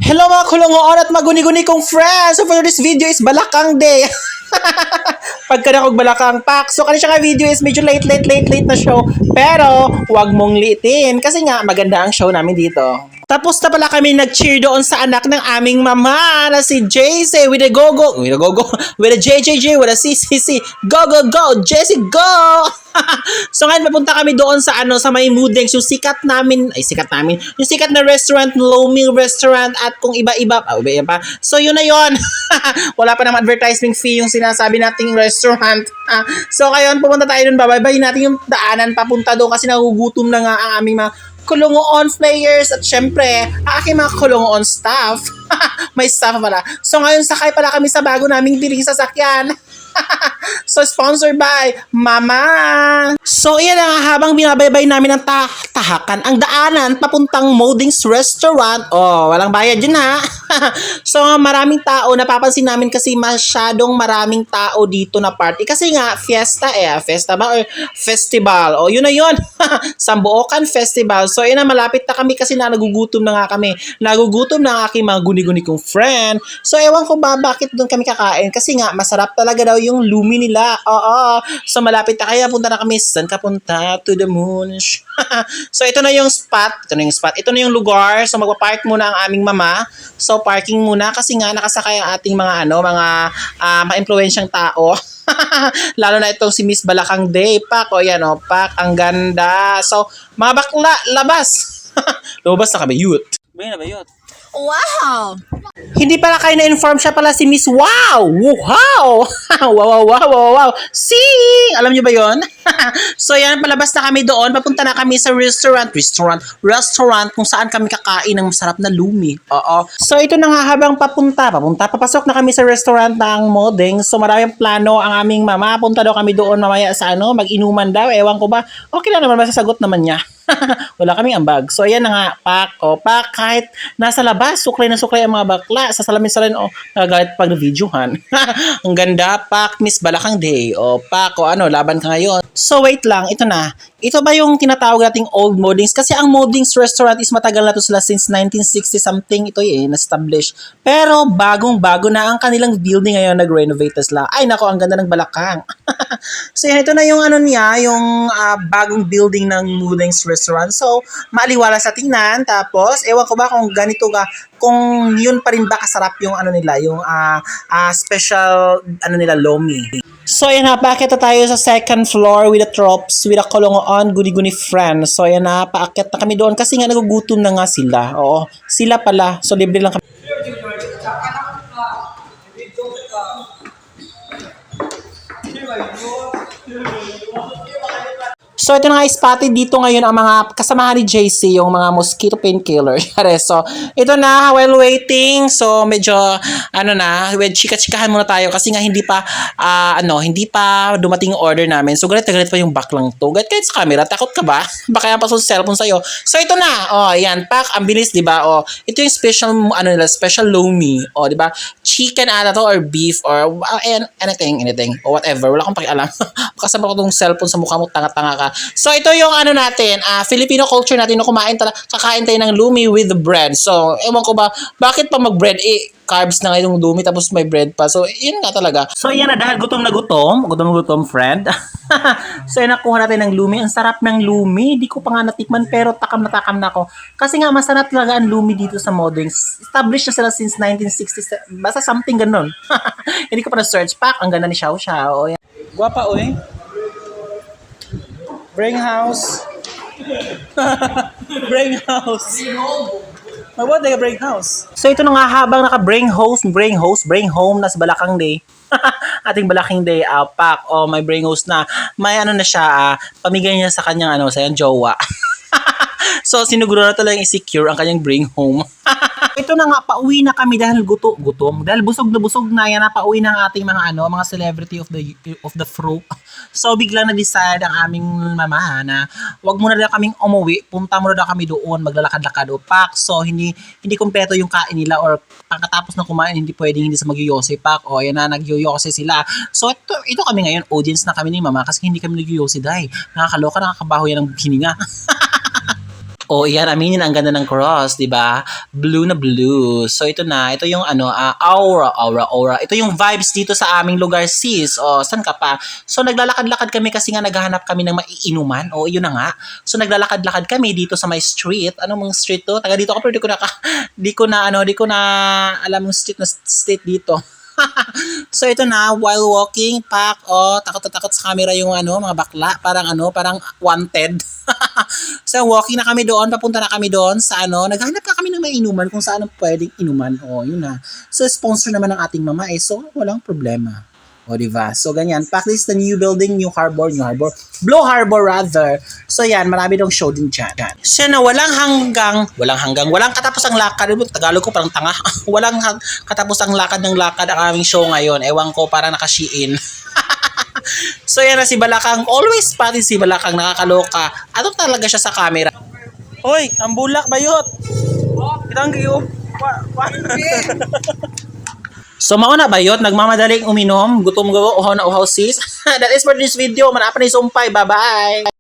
Hello mga kulungoon at maguni-guni kong friends! So for this video is Balakang Day. Pagka na kong Balakang Pak. So kanina nga video is medyo late na show. Pero wag mong liitin kasi nga maganda ang show namin dito. Tapos na pala kami nag-cheer doon sa anak ng aming mama na si JC with a go-go, with a JJJ, with a CCC. Go, go, go! JC, go! So ngayon papunta kami doon sa sa may Moodings, yung sikat namin, yung sikat na restaurant, Lomi Restaurant at kung iba-iba pa. So yun na yun. Wala pa namang advertising fee yung sinasabi nating restaurant. So ngayon pupunta tayo doon, babaybayin natin yung daanan papunta doon kasi nagugutom na nga ang aming mga kulungoon players at syempre ang aking mga kulungoon staff. May staff pala. So ngayon sakay pala kami sa bago naming biling sasakyan. So sponsored by Mama. So iyan nga, habang binabaybay namin ang tahakan, ang daanan papuntang Moodings Restaurant. Oh, walang bayad yun ha. So maraming tao, napapansin namin kasi masyadong maraming tao dito na party. Kasi nga fiesta fiesta ba or festival. Oh, yun na yun. Sambuokan Festival. So yun na, malapit na kami kasi nagugutom na nga kami. Nagugutom na ang aking mga guni-guni kong friend. So ewan ko ba bakit doon kami kakain, kasi nga masarap talaga daw yung lumi nila. Oo. So malapit na, kaya punta na kami. Saan ka punta? To the moon. So ito na yung spot. Ito na yung lugar. So magpa-park muna ang aming mama. So parking muna kasi nga nakasakay ang ating mga ma-impluwensyang tao. Lalo na itong si Miss Balakang Day. Pak, o yan o, Pak, ang ganda. So mga bakla, labas. Lumabas na kami, youth. May na ba youth? Wow! Hindi pala kayo na-inform, siya pala si Miss Wow! Wow! Wow! Sing! Alam niyo ba yon? So yan, palabas na kami doon. Papunta na kami sa restaurant kung saan kami kakain ng masarap na lumi. Oo. So ito na nga, habang papasok na kami sa restaurant ng Moding. So maraming plano ang aming mama. Punta daw kami doon mamaya sa mag-inuman daw. Ewan ko ba? Okay lang naman, masasagot naman niya. Wala kaming ambag. So ayan na nga, Pak, kahit nasa labas, suklay na suklay ang mga bakla. Sa salamin nagagalit pag na-videohan. Ang ganda, Pak, Miss Balakang Day. Pak, laban ka ngayon. So wait lang, ito na. Ito ba yung tinatawag nating Old Moodings? Kasi ang Moodings Restaurant is matagal na to sila, since 1960 something ito na-establish. Pero bagong-bago na ang kanilang building ngayon, nag-renovate na sila. Ay nako, ang ganda ng Balakang. So yan, ito na yung yung bagong building ng Moodings Restaurant. So maaliwala sa tingnan. Tapos ewan ko ba kung ganito kung yun pa rin ba kasarap yung nila, yung special nila, lomi. So ayan na, paakyat na tayo sa second floor with the tropes, with a kolongoon, guni-guni friend. So ayan na, paakyat na kami doon kasi nga nagugutom na nga sila. Oo, sila pala. So libre lang kami. So ito na nga, spotted dito ngayon ang mga kasamahan ni JC, yung mga mosquito painkiller. So ito na, while waiting, so medyo chika-chikahan muna tayo kasi nga hindi pa dumating yung order namin. So galit pa yung baklang to. Galit kahit sa camera, takot ka ba? Baka yan pa sa cellphone sa'yo. So ito na, yan, Pak, ang bilis, di ba? Ito yung special special lomi, di ba? Chicken to or beef or anything or whatever. Wala akong pakialam. Kasama ko tong cellphone sa mukha mo, tanga-tanga ka. So ito yung natin, Filipino culture natin na kakain tayo ng lumi with bread. So ewan ko ba, bakit pa mag-bread? Carbs na ngayon yung lumi tapos may bread pa. So yun nga talaga. So yan na, dahil gutom na gutom, friend. So yan, nakuha natin ng lumi. Ang sarap ng lumi. Di ko pa nga natikman pero takam na ako. Kasi nga masarap talaga ang lumi dito sa Modings. Established na sila since 1960s. Basta something ganun. Hindi ko pa na-search. Pak, ang ganda ni Xiao Xiao. Guwapa, oy. Brain house. Brain house. Magbuhat na brain house. So ito na nga, habang naka-brain home na sa Balakang Day. Ating Balakang Day, Pak, may brain host na. May na siya, pamigay niya sa kanyang sa jowa. So sinuguro na talagang i-secure ang kanyang brain home. Ito na nga, pauwi na kami dahil gutom. Dahil busog na yan, pauwi na ang ating mga celebrity of the fruit. So biglang na-decide ang aming mama na wag muna daw kaming umuwi, punta muna daw kami doon, maglalakad-lakad o Pak. So hindi kumpleto yung kain nila, or pagkatapos na kumain hindi pwedeng hindi sa magyuyose, Pak. Yan na, nagyuyose sila. So ito kami ngayon, audience na kami ni mama kasi hindi kami nagyuyose dahil nakakaloka, nakakabaho yan ng hininga. Oh, iyan, aminin ang ganda ng cross, 'di ba? Blue na blue. So ito na, ito yung aura. Ito yung vibes dito sa aming lugar, sis. Oh, saan ka pa? So naglalakad-lakad kami kasi nga naghahanap kami ng maiinuman. Oh, yun na nga. So naglalakad-lakad kami dito sa may street. Ano mong street to? Taga dito ako pero di ko na alam yung street dito. So ito na, while walking, takot na takot sa camera yung mga bakla, parang wanted. So walking na kami doon, papunta na kami doon sa naghanap na kami ng mainuman kung saan pwedeng inuman. Yun na. So sponsor naman ng ating mama so walang problema. Diba? So, ganyan. Practice the new building, New Harbor. Blue Harbor, rather. So, yan. Marami dong show din dyan. So, walang katapos ang lakad. Tagalog ko parang tanga. Walang katapos ang lakad ang aming show ngayon. Ewan ko, parang nakashiin. So, yan na si Balakang. Always pati si Balakang nakakaloka. Ano talaga siya sa camera? Hoy, ang bulak, bayot. Kitang kayo. So mauna bayot, nagmamadaling uminom, gutom uhaw na uhaw sis. That is for this video. Manapa ni sumpay. Bye-bye.